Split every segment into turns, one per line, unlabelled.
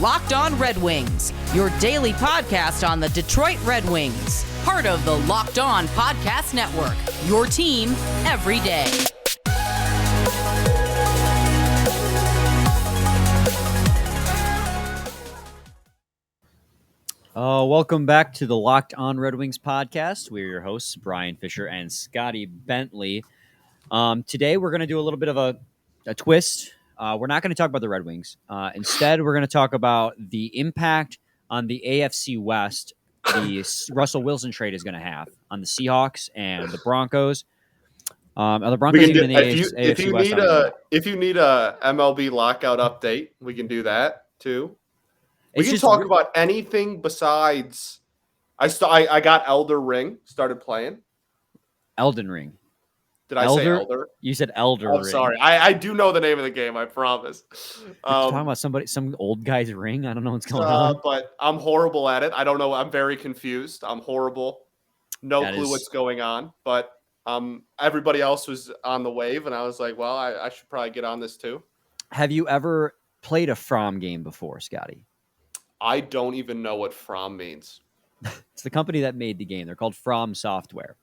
Locked On Red Wings, your daily podcast on the Detroit Red Wings. Part of the Locked On Podcast Network, your team every day.
Welcome back to the Locked On Red Wings podcast. We're your hosts, Brian Fisher and Scotty Bentley. Today, we're going to do a little bit of a twist. We're not going to talk about the Red Wings. Instead, we're going to talk about the impact on the AFC West the Russell Wilson trade is going to have on the Seahawks and the Broncos. Are the Broncos even in the AFC West?
If you need a MLB lockout update, we can do that too. We can talk about anything besides. I got Elden Ring, started playing.
Elden Ring.
Did I say Elder?
You said Elder Ring.
Sorry. I do know the name of the game, I promise.
You're talking about some old guy's ring? I don't know what's going on.
But I'm horrible at it. I don't know. I'm very confused. I'm horrible. No clue what's going on. But everybody else was on the wave, and I was like, well, I should probably get on this too.
Have you ever played a From game before, Scotty?
I don't even know what From means.
It's the company that made the game. They're called From Software.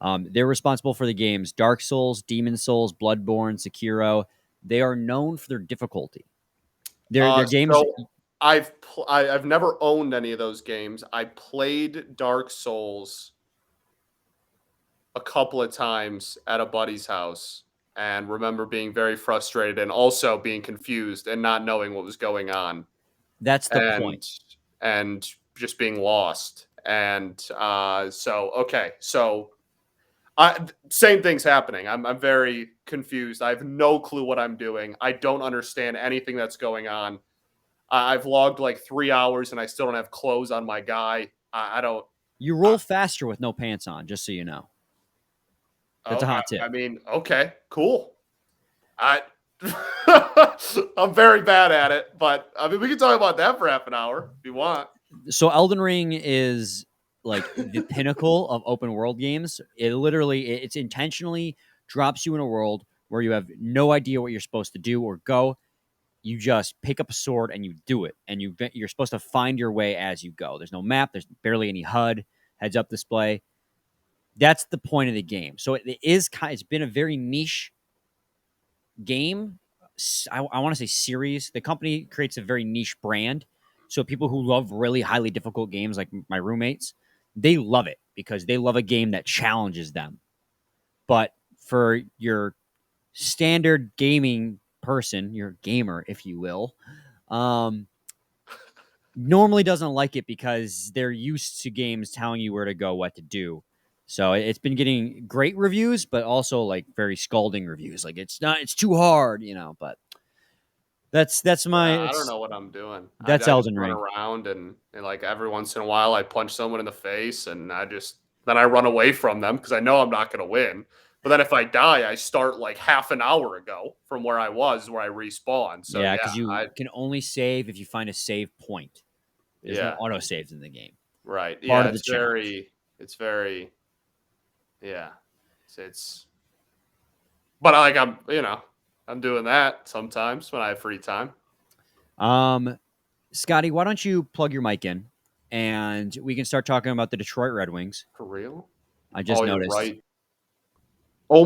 They're responsible for the games Dark Souls, Demon Souls, Bloodborne, Sekiro. They are known for their difficulty. Their games.
So I've never owned any of those games. I played Dark Souls a couple of times at a buddy's house and remember being very frustrated and also being confused and not knowing what was going on.
That's the point.
And just being lost. And same thing's happening. I'm very confused. I have no clue what I'm doing. I don't understand anything that's going on. I've logged like 3 hours and I still don't have clothes on my guy. I don't.
You roll faster with no pants on, just so you know. That's a hot tip.
I mean, okay, cool. I'm very bad at it, but I mean, we can talk about that for half an hour if you want.
So Elden Ring is like the pinnacle of open world games. It's intentionally drops you in a world where you have no idea what you're supposed to do or go. You just pick up a sword and you do it, and you're supposed to find your way as you go. There's no map. There's barely any HUD, heads-up display. That's the point of the game. So it's been a very niche game. I want to say series. The company creates a very niche brand. So people who love really highly difficult games, like my roommates, they love it because they love a game that challenges them. But for your standard gaming person, your gamer, if you will, normally doesn't like it because they're used to games telling you where to go, what to do. So it's been getting great reviews, but also like very scalding reviews. Like it's too hard, but that's my.
I don't know what I'm doing.
That's Elden Ring.
Run around and like every once in a while I punch someone in the face and then I run away from them because I know I'm not going to win. But then if I die, I start like half an hour ago from where I was, where I respawn. So
yeah, because you can only save if you find a save point. There's no auto saves in the game.
Right.
Part
yeah.
of the
It's very. Yeah, but I'm doing that sometimes when I have free time.
Scotty, why don't you plug your mic in and we can start talking about the Detroit Red Wings?
For real?
I just noticed.
You're right. Oh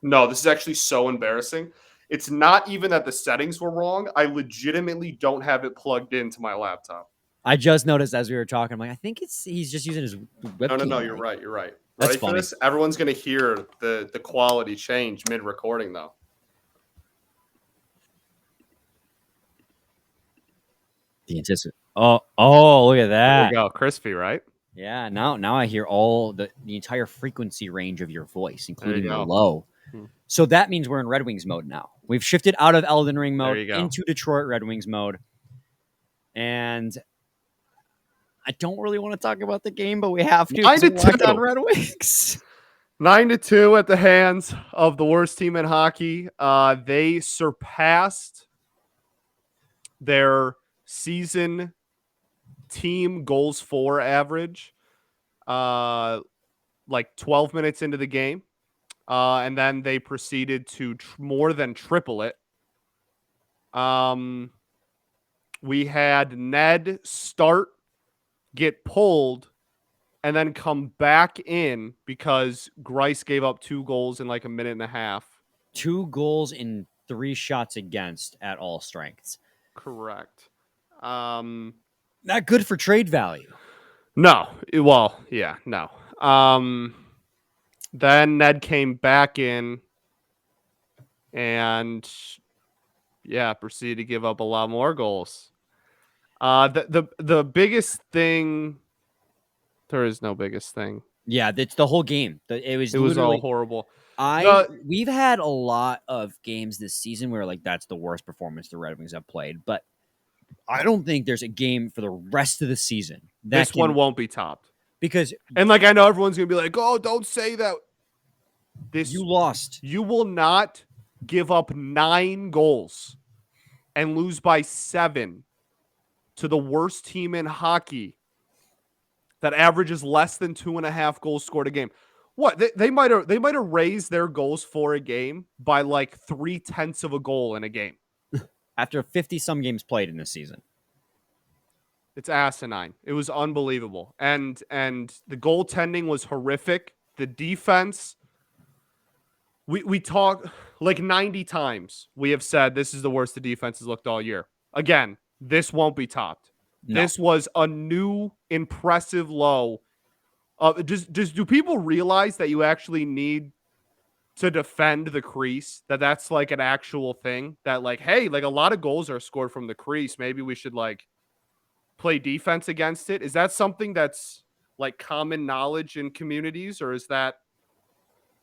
no, this is actually so embarrassing. It's not even that the settings were wrong. I legitimately don't have it plugged into my laptop.
I just noticed as we were talking, I'm like, I think he's just using his webcam.
No, you're right.
That's
Ready
funny.
For this? Everyone's going to hear the quality change mid-recording, though.
Oh, look at that.
There we go. Crispy, right?
Yeah, now I hear all the entire frequency range of your voice, including the low. So that means we're in Red Wings mode now. We've shifted out of Elden Ring mode into Detroit Red Wings mode. And I don't really want to talk about the game, but we have to.
9-2
on Red Wings.
9-2 at the hands of the worst team in hockey. They surpassed their season team goals for average like 12 minutes into the game. And then they proceeded to more than triple it. We had Ned start, get pulled, and then come back in because Grice gave up 2 goals in like a minute and a half.
2 goals in 3 shots against at all strengths.
Correct.
Not good for trade value.
No. Well, yeah, no. Then Ned came back in and proceeded to give up a lot more goals. The biggest thing, there is no biggest thing.
Yeah, that's the whole game. It was
all
literally
horrible.
we've had a lot of games this season where like that's the worst performance the Red Wings have played, but I don't think there's a game for the rest of the season
This one won't be topped.
because
And like I know everyone's gonna be like, "Oh, don't say that."
you lost.
You will not give up 9 goals and lose by 7 to the worst team in hockey that averages less than 2.5 goals scored a game. What they might have raised their goals for a game by like 0.3 of a goal in a game.
After 50 some games played in this season.
It's asinine. It was unbelievable. And the goaltending was horrific. The defense, we talk like 90 times. We have said this is the worst the defense has looked all year. Again, this won't be topped.
No.
This was a new impressive low. Do people realize that you actually need to defend the crease? That's like an actual thing that like, hey, like a lot of goals are scored from the crease. Maybe we should like play defense against it. Is that something that's like common knowledge in communities, or is that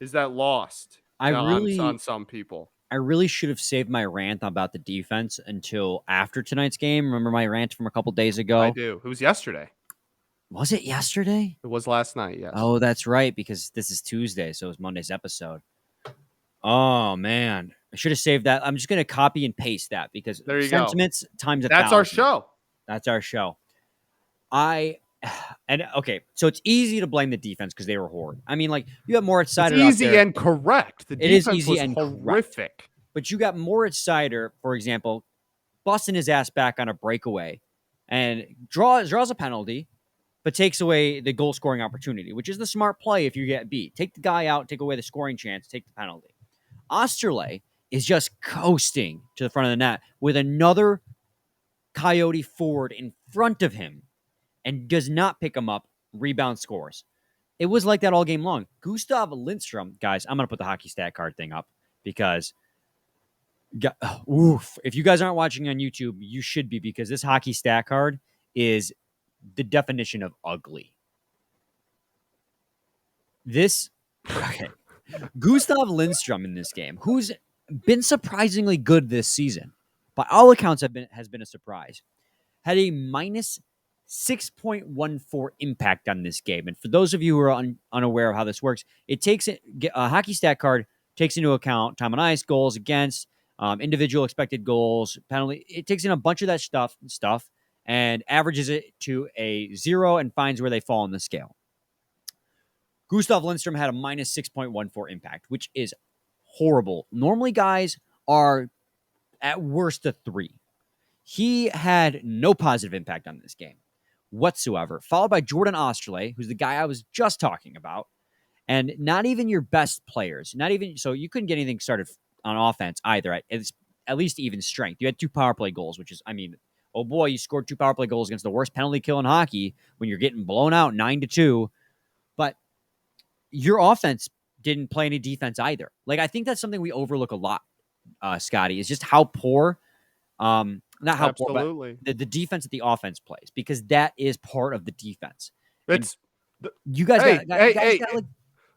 lost on some people?
I really should have saved my rant about the defense until after tonight's game. Remember my rant from a couple days ago?
I do. It was yesterday.
Was it yesterday?
It was last night, yes.
Oh, that's right, because this is Tuesday, so it was Monday's episode. Oh, man. I should have saved that. I'm just going to copy and paste that because
there you
sentiments
go.
Times 1,000.
That's our show.
That's our show. Okay, so it's easy to blame the defense because they were horrid. I mean, like, you have Moritz Seider.
It's easy and correct. The defense
is easy
was
and
horrific.
Correct. But you got Moritz Seider, for example, busting his ass back on a breakaway and draws a penalty, but takes away the goal scoring opportunity, which is the smart play if you get beat. Take the guy out, take away the scoring chance, take the penalty. Osterley is just coasting to the front of the net with another Coyote forward in front of him and does not pick him up, rebound scores. It was like that all game long. Gustav Lindstrom, guys, I'm going to put the hockey stat card thing up because if you guys aren't watching on YouTube, you should be, because this hockey stat card is the definition of ugly. Gustav Lindstrom in this game, who's been surprisingly good this season, by all accounts has been a surprise, had a minus 6.14 impact on this game. And for those of you who are unaware of how this works, a hockey stat card takes into account time on ice, goals against, individual expected goals, penalty. It takes in a bunch of that stuff and averages it to a 0 and finds where they fall on the scale. Gustav Lindstrom had a minus 6.14 impact, which is horrible. Normally, guys are at worst a 3. He had no positive impact on this game whatsoever, followed by Jordan Osterley, who's the guy I was just talking about, and not even your best players. So you couldn't get anything started on offense either, at least even strength. You had 2 power play goals, which is, I mean, oh boy, you scored 2 power play goals against the worst penalty kill in hockey when you're getting blown out 9-2. But your offense didn't play any defense either. Like, I think that's something we overlook a lot, Scotty, is just how poor, not how
Absolutely.
poor, but the defense that the offense plays, because that is part of the defense.
It's
you guys got like,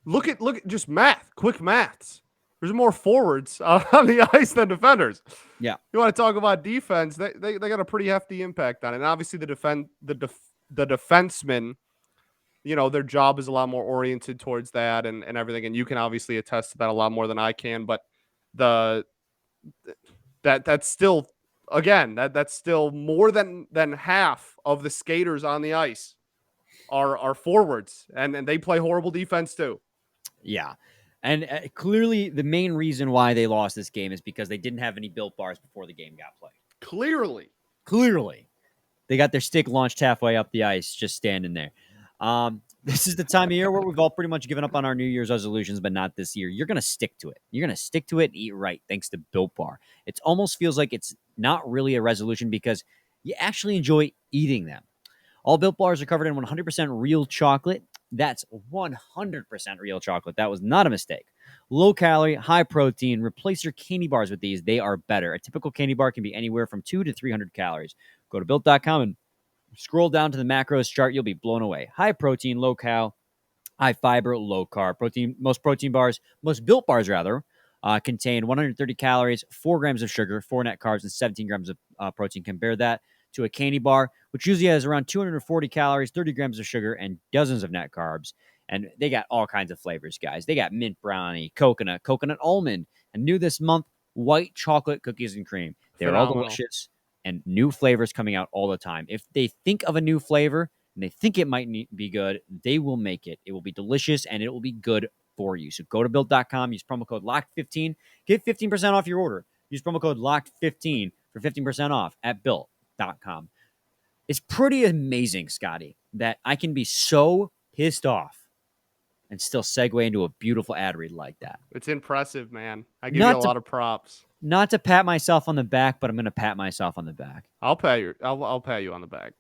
look at just quick maths. There's more forwards on the ice than defenders.
Yeah.
You want to talk about defense? They got a pretty hefty impact on it. And obviously the defensemen, you know, their job is a lot more oriented towards that and everything. And you can obviously attest to that a lot more than I can. But that's still, again, that's still more than half of the skaters on the ice are forwards, and they play horrible defense too.
Yeah. And clearly the main reason why they lost this game is because they didn't have any built bars before the game got played.
Clearly.
Clearly, they got their stick launched halfway up the ice, just standing there. This is the time of year where we've all pretty much given up on our New Year's resolutions, but not this year. You're going to stick to it. You're going to stick to it and eat right, thanks to Built Bar. It almost feels like it's not really a resolution because you actually enjoy eating them. All Built Bars are covered in 100% real chocolate. That's 100% real chocolate. That was not a mistake. Low calorie, high protein. Replace your candy bars with these. They are better. A typical candy bar can be anywhere from 200 to 300 calories. Go to Built.com and scroll down to the macros chart. You'll be blown away. High protein, low cal, high fiber, low carb. Most Built Bars rather, contain 130 calories, 4 grams of sugar, 4 net carbs, and 17 grams of protein. Compare that to a candy bar, which usually has around 240 calories, 30 grams of sugar, and dozens of net carbs. And they got all kinds of flavors, guys. They got mint brownie, coconut almond, and new this month, white chocolate cookies and cream. They're all delicious and new flavors coming out all the time. If they think of a new flavor and they think it might be good, they will make it. It will be delicious and it will be good for you. So go to Built.com, use promo code LOCKED15, get 15% off your order. Use promo code LOCKED15 for 15% off at Built.com. It's pretty amazing, Scotty, that I can be so pissed off and still segue into a beautiful ad read like that.
It's impressive, man. I give you a lot of props.
Not to pat myself on the back, but I'm going to pat myself on the back.
I'll pay you on the back.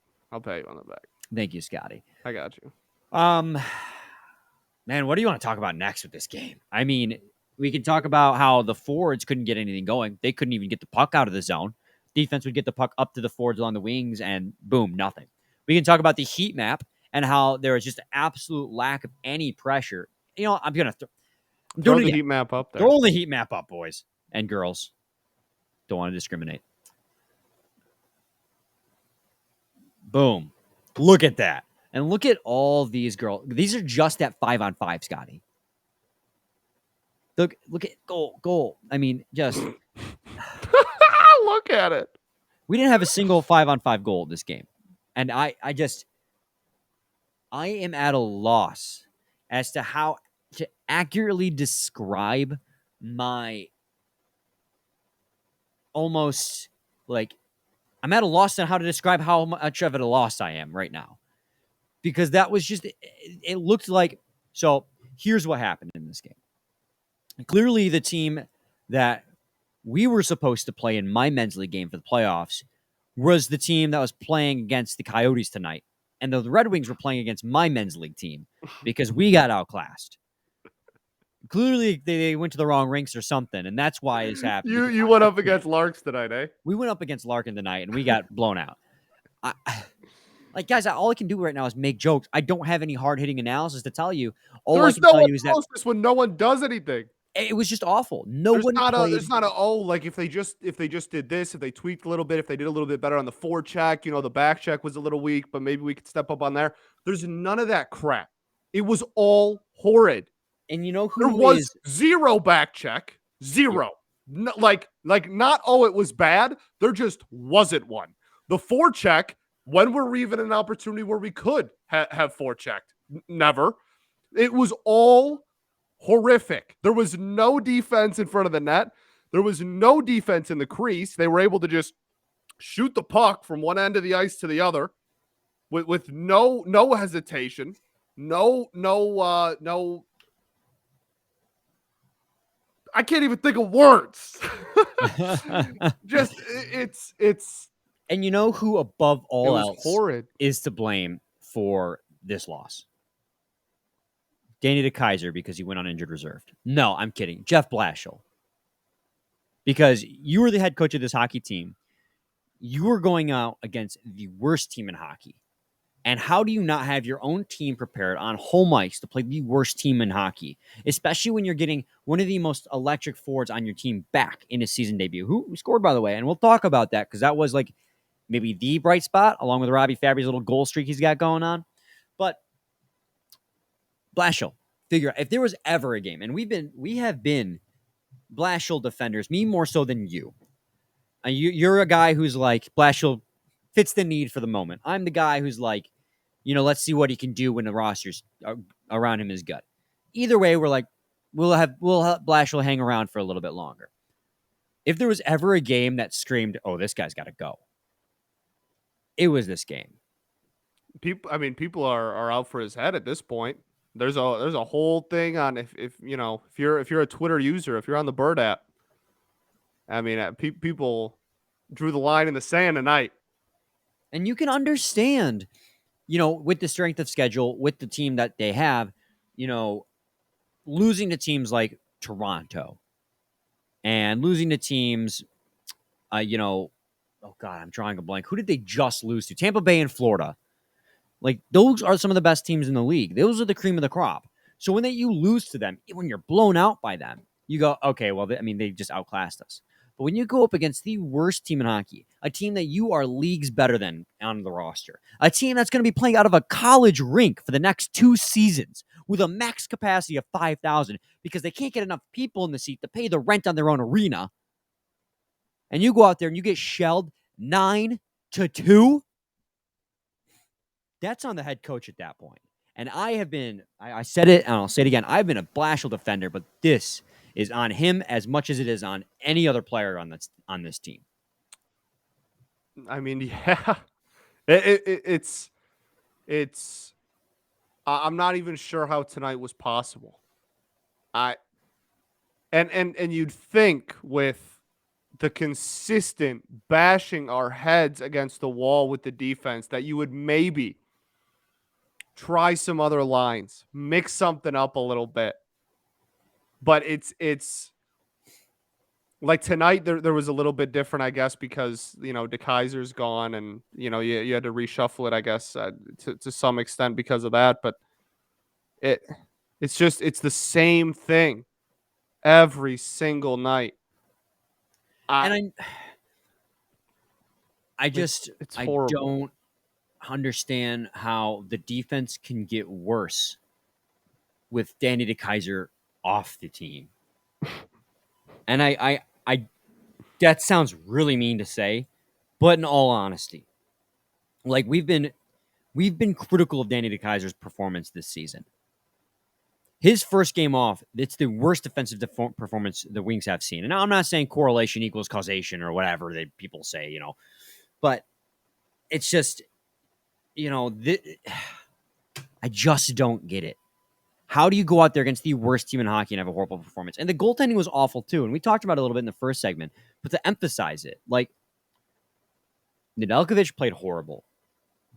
Thank you, Scotty.
I got you.
Man, what do you want to talk about next with this game? I mean, we can talk about how the forwards couldn't get anything going. They couldn't even get the puck out of the zone. Defense would get the puck up to the forwards along the wings, and boom, nothing. We can talk about the heat map and how there was just an absolute lack of any pressure. You know, I'm going to
throw the heat map up there.
Throw the heat map up, boys and girls. Don't want to discriminate. Boom. Look at that. And look at all these girls. These are just at 5-on-5, Scotty. Look at goal. I mean, just
look at it.
We didn't have a single 5-on-5 goal this game. And I am at a loss as to how to accurately describe my almost like I'm at a loss on how to describe how much of a loss I am right now. Because that was just, it looked like, so here's what happened in this game. Clearly the team that we were supposed to play in my men's league game for the playoffs was the team that was playing against the Coyotes tonight. And the Red Wings were playing against my men's league team because we got outclassed. Clearly, they went to the wrong rinks or something, and that's why it's happening.
You went up against Larks tonight, eh?
We went up against Larkin tonight, and we got blown out. Guys, all I can do right now is make jokes. I don't have any hard-hitting analysis to tell you.
There's no analysis when no one does anything.
It was just awful. It's
not like if they just did this, if they tweaked a little bit, if they did a little bit better on the forecheck, the back check was a little weak, but maybe we could step up on there. There's none of that crap. It was all horrid.
And you know who
there was zero back check, zero. No, not it was bad. There just wasn't one. The forecheck, when were we even an opportunity where we could have forechecked? Never. It was all horrific. There was no defense in front of the net. There was no defense in the crease. They were able to just shoot the puck from one end of the ice to the other with no hesitation. No. I can't even think of words. Just it's.
And you know who above all else
horrid
is to blame for this loss? Danny DeKaiser, because he went on injured reserve. No, I'm kidding. Jeff Blashill. Because you were the head coach of this hockey team. You were going out against the worst team in hockey. And how do you not have your own team prepared on home ice to play the worst team in hockey? Especially when you're getting one of the most electric forwards on your team back in his season debut. Who scored, by the way? And we'll talk about that because that was like maybe the bright spot along with Robbie Fabry's little goal streak he's got going on. But Blashill, figure out if there was ever a game, and we have been Blashill defenders, me more so than you. You're a guy who's like, Blashill fits the need for the moment. I'm the guy who's like, let's see what he can do when the rosters around him is good. Either way, we're like, we'll have Blashill hang around for a little bit longer. If there was ever a game that screamed, oh, this guy's got to go, it was this game.
People are out for his head at this point. There's a whole thing on if you're a Twitter user, if you're on the Bird app. I mean, people drew the line in the sand tonight.
And you can understand, with the strength of schedule, with the team that they have, losing to teams like Toronto and losing to teams, oh God, I'm drawing a blank. Who did they just lose to? Tampa Bay and Florida. Like, those are some of the best teams in the league. Those are the cream of the crop. So when you lose to them, when you're blown out by them, you go, okay, well, they just outclassed us. But when you go up against the worst team in hockey, a team that you are leagues better than on the roster, a team that's going to be playing out of a college rink for the next 2 seasons with a max capacity of 5,000 because they can't get enough people in the seat to pay the rent on their own arena, and you go out there and you get shelled 9-2, that's on the head coach at that point. And I said it and I'll say it again, I've been a Blashill defender, but this is on him as much as it is on any other player on this team.
I mean, yeah, it's. I'm not even sure how tonight was possible. And you'd think with the consistent bashing our heads against the wall with the defense that you would maybe try some other lines, mix something up a little bit. But it's like tonight there was a little bit different, I guess, because DeKaiser's gone and you had to reshuffle it, I guess, to some extent because of that. But it's the same thing every single night.
And I
horrible.
don't understand how the defense can get worse with Danny DeKaiser off the team. And I that sounds really mean to say, but in all honesty, like we've been critical of Danny DeKaiser's performance this season. His first game off, it's the worst defensive performance the Wings have seen. And now I'm not saying correlation equals causation or whatever that people say, but it's just, I just don't get it. How do you go out there against the worst team in hockey and have a horrible performance? And the goaltending was awful too. And we talked about it a little bit in the first segment, but to emphasize it, like Nedeljkovic played horrible.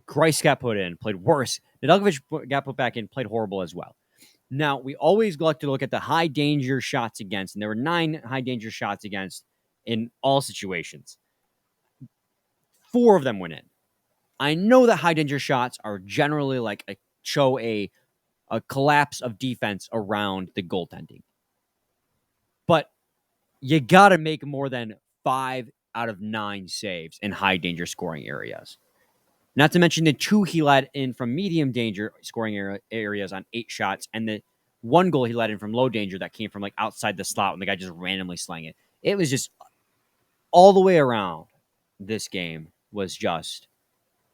Grice got put in, played worse. Nedeljkovic got put back in, played horrible as well. Now, we always like to look at the high danger shots against, and there were 9 high danger shots against in all situations. 4 of them went in. I know that high danger shots are generally like show a collapse of defense around the goaltending. But you got to make more than 5 out of 9 saves in high danger scoring areas. Not to mention the 2 he let in from medium danger scoring areas on 8 shots, and the 1 goal he let in from low danger that came from like outside the slot when the guy just randomly slang it. It was just all the way around. This game was just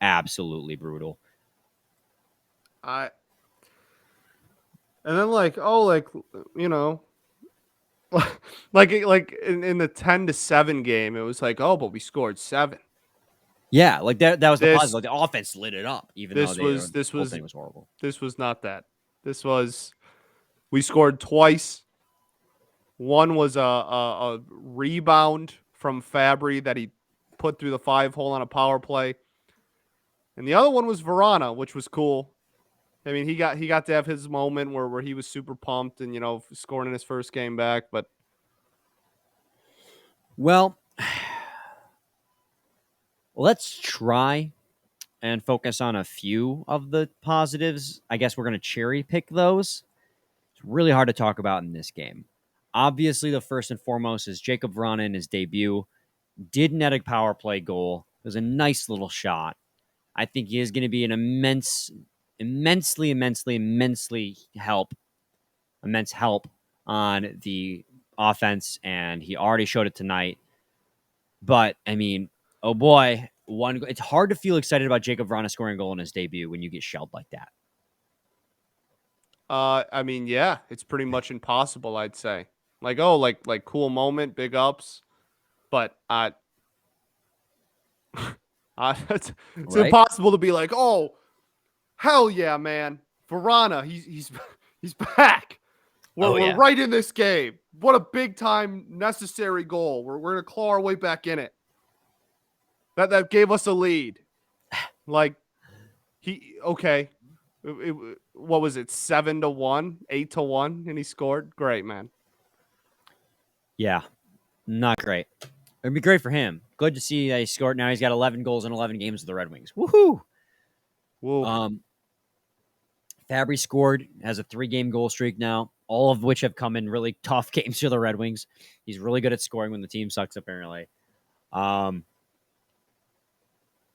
absolutely brutal.
And then like in the 10-7 game, it was like, but we scored 7.
Yeah, like that was the positive. Like the offense lit it up, even though
this
was horrible.
This was not that. This was we scored twice. One was a rebound from Fabry that he put through the 5-hole on a power play. And the other one was Vrana, which was cool. I mean, he got to have his moment where he was super pumped and scoring in his first game back, but
well, let's try and focus on a few of the positives. I guess we're going to cherry pick those. It's really hard to talk about in this game. Obviously, the first and foremost is Jakub Vrana in his debut. Did net a power play goal. It was a nice little shot. I think he is going to be an immense help on the offense, and he already showed it tonight. But, I mean, oh boy, it's hard to feel excited about Jakub Vrana scoring a goal in his debut when you get shelled like that.
I mean, yeah, it's pretty much impossible, I'd say. Like cool moment, big ups. But It's
Right?
impossible to be like, oh, hell yeah, man. Vrana, he's back. We're right in this game. What a big time necessary goal. We're gonna claw our way back in it. That gave us a lead. Like okay. What was it? 7-1, 8-1, and he scored. Great, man.
Yeah, not great. It'd be great for him. Good to see that he scored. Now he's got 11 goals in 11 games with the Red Wings. Woohoo!
Whoa.
Fabry scored, has a 3-game goal streak now, all of which have come in really tough games for the Red Wings. He's really good at scoring when the team sucks, apparently.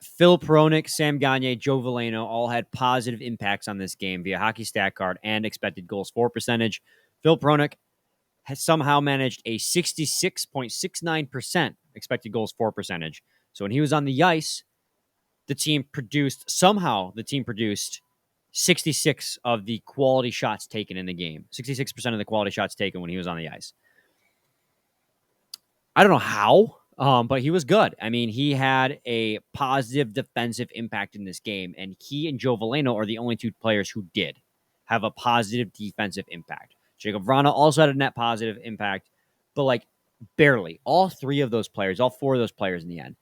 Phil Peronic, Sam Gagne, Joe Veleno all had positive impacts on this game via hockey stat card and expected goals for percentage. Phil Peronic has somehow managed a 66.69% expected goals for percentage. So when he was on the ice, the team produced 66 of the quality shots taken in the game. 66% of the quality shots taken when he was on the ice. I don't know how, but he was good. I mean, he had a positive defensive impact in this game, and he and Joe Veleno are the only two players who did have a positive defensive impact. Jakub Vrana also had a net positive impact, but like barely. All four of those players in the end,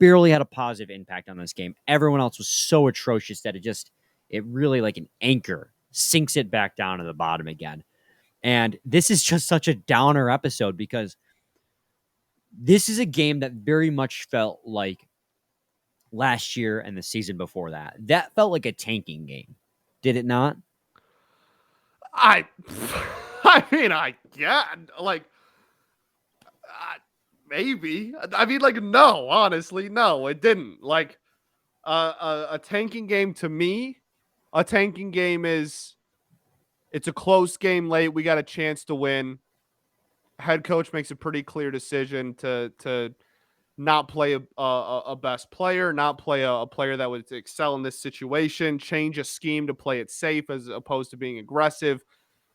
barely had a positive impact on this game. Everyone else was so atrocious that it really like an anchor sinks it back down to the bottom again. And this is just such a downer episode because this is a game that very much felt like last year and the season before that. That felt like a tanking game. Did it not?
I mean, yeah, like, maybe. I mean, like, no, honestly, no, it didn't. Like, a tanking game to me, a tanking game is it's a close game late. We got a chance to win. Head coach makes a pretty clear decision to not play a best player, not play a player that would excel in this situation, change a scheme to play it safe as opposed to being aggressive,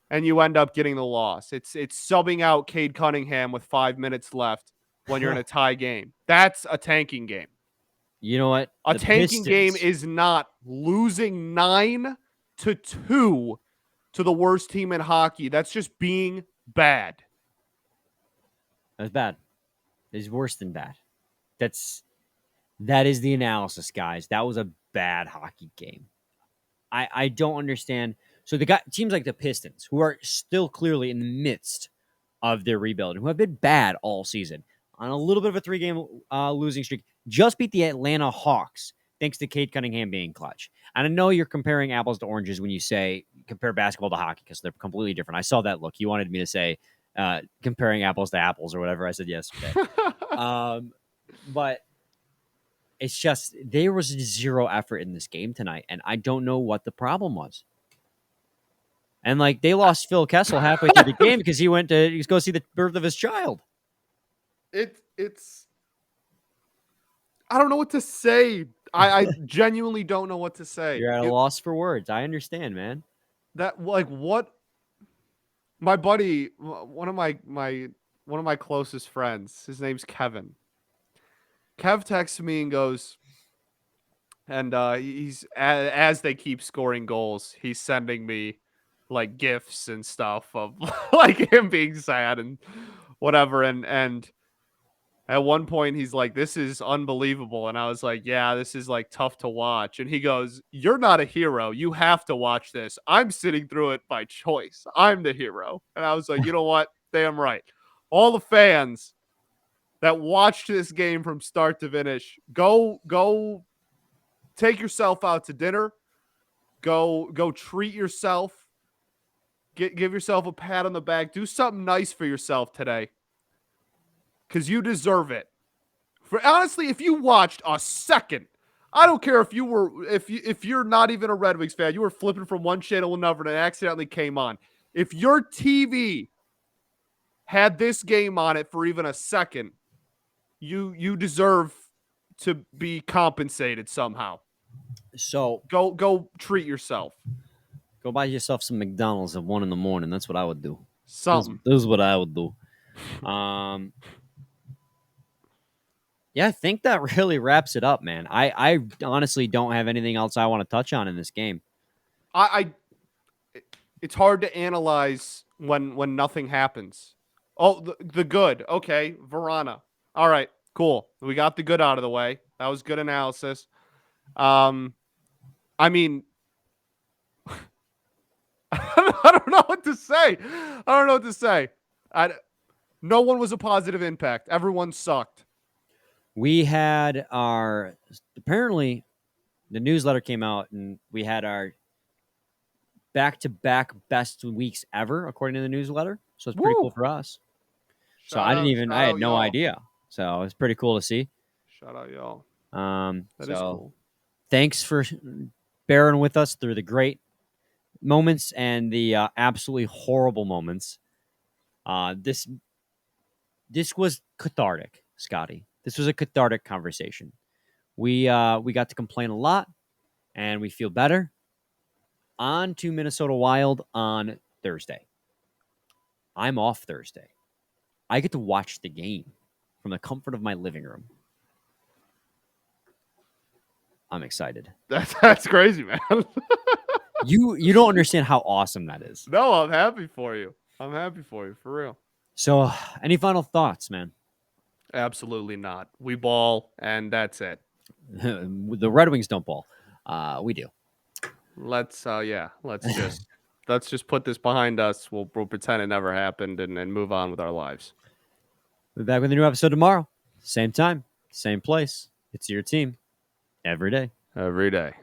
and you end up getting the loss. It's subbing out Cade Cunningham with 5 minutes left when you're in a tie game. That's a tanking game.
You know what?
A tanking game is not losing 9-2 to the worst team in hockey. That's just being bad.
That's bad. It's worse than bad. That is the analysis, guys. That was a bad hockey game. I don't understand. So teams like the Pistons, who are still clearly in the midst of their rebuild and who have been bad all season, on a little bit of a 3-game losing streak, just beat the Atlanta Hawks thanks to Cade Cunningham being clutch. And I know you're comparing apples to oranges when you say compare basketball to hockey because they're completely different. I saw that look. You wanted me to say comparing apples to apples or whatever I said yesterday. But it's just there was zero effort in this game tonight, and I don't know what the problem was. And like they lost Phil Kessel halfway through the game because he went to go see the birth of his child.
It's I don't know what to say. I genuinely don't know what to say.
You're at a loss for words. I understand, man.
That like what my buddy, one of my closest friends, his name's Kevin. Kev texts me and goes, and he's as they keep scoring goals, he's sending me like gifs and stuff of like him being sad and whatever. And at one point he's like, "This is unbelievable," and I was like, "Yeah, this is like tough to watch." And he goes, "You're not a hero. You have to watch this. I'm sitting through it by choice. I'm the hero." And I was like, "You know what? Damn right. All the fans that watched this game from start to finish, go take yourself out to dinner. Go treat yourself. Give yourself a pat on the back. Do something nice for yourself today. Because you deserve it. For honestly, if you watched a second, I don't care if you're not even a Red Wings fan, you were flipping from one channel to another and it accidentally came on. If your TV had this game on it for even a second, you deserve to be compensated somehow.
So
go treat yourself.
Go buy yourself some McDonald's at 1 a.m. That's what I would do.
Something.
This is what I would do. Yeah, I think that really wraps it up, man. I honestly don't have anything else I want to touch on in this game.
I it's hard to analyze when nothing happens. Oh, the good. Okay, Vrana. All right, cool. We got the good out of the way. That was good analysis. I mean, I don't know what to say. I don't know what to say. No one was a positive impact. Everyone sucked.
We had our apparently the newsletter came out and we had our back-to-back best weeks ever according to the newsletter. So it's pretty cool
Woo!
for us. So
Shout out,
I
shout
had
out,
no
y'all.
idea. So it's pretty cool to see.
Shout out, y'all. That is
So
cool.
thanks for bearing with us through the great moments and the absolutely horrible moments. This was cathartic, Scotty. This was a cathartic conversation. We got to complain a lot, and we feel better. On to Minnesota Wild on Thursday. I'm off Thursday. I get to watch the game from the comfort of my living room. I'm excited.
That's crazy, man.
You don't understand how awesome that is.
No, I'm happy for you. I'm happy for you, for real.
So, any final thoughts, man?
Absolutely not. We ball, and that's it.
The Red Wings don't ball. We do.
Let's let's just put this behind us. We'll pretend it never happened and move on with our lives.
We'll be back with a new episode tomorrow. Same time, same place. It's your team every day.
Every day.